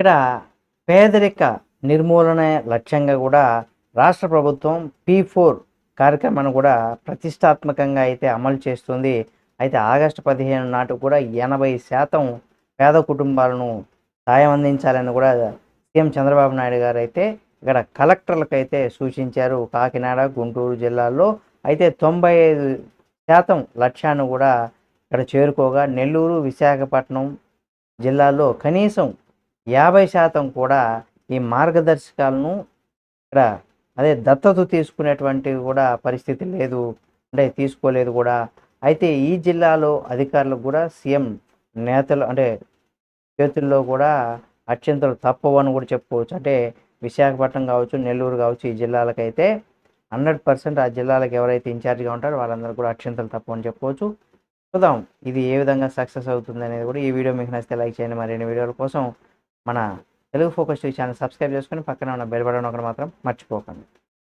ఇక్కడ పేదరిక నిర్మూలన లక్ష్యంగా కూడా రాష్ట్ర ప్రభుత్వం P4 కార్యక్రమాన్ని కూడా ప్రతిష్టాత్మకంగా అయితే అమలు చేస్తుంది. అయితే ఆగస్టు 15 నాటు కూడా 80% పేద కుటుంబాలను సాయం అందించాలని కూడా సీఎం చంద్రబాబు నాయుడు గారు అయితే ఇక్కడ కలెక్టర్లకైతే సూచించారు. కాకినాడ, గుంటూరు జిల్లాల్లో అయితే 95% లక్ష్యాన్ని కూడా ఇక్కడ చేరుకోగా నెల్లూరు, విశాఖపట్నం జిల్లాల్లో కనీసం 50% కూడా ఈ మార్గదర్శకాలను ఇక్కడ దత్తత తీసుకునేటువంటివి కూడా పరిస్థితి లేదు. అంటే తీసుకోలేదు కూడా. అయితే ఈ జిల్లాలో అధికారులకు కూడా సీఎం నేతలు చేతుల్లో కూడా అక్షింతలు తప్పవని కూడా చెప్పుకోవచ్చు. అంటే విశాఖపట్నం కావచ్చు, నెల్లూరు కావచ్చు, ఈ జిల్లాలకైతే 100% ఆ జిల్లాలకు ఎవరైతే ఇన్ఛార్జ్గా ఉంటారో వాళ్ళందరూ కూడా అక్షింతలు తప్పవని చెప్పుకోవచ్చు. చూద్దాం ఇది ఏ విధంగా సక్సెస్ అవుతుంది అనేది కూడా. ఈ వీడియో మీకు నచ్చితే లైక్ చేయండి. మరిన్ని వీడియోల కోసం మన Telugu focus TV channel subscribe చేసుకొని పక్కన ఉన్న బెల్ బటన్ ఒకటి మాత్రం మర్చిపోకండి.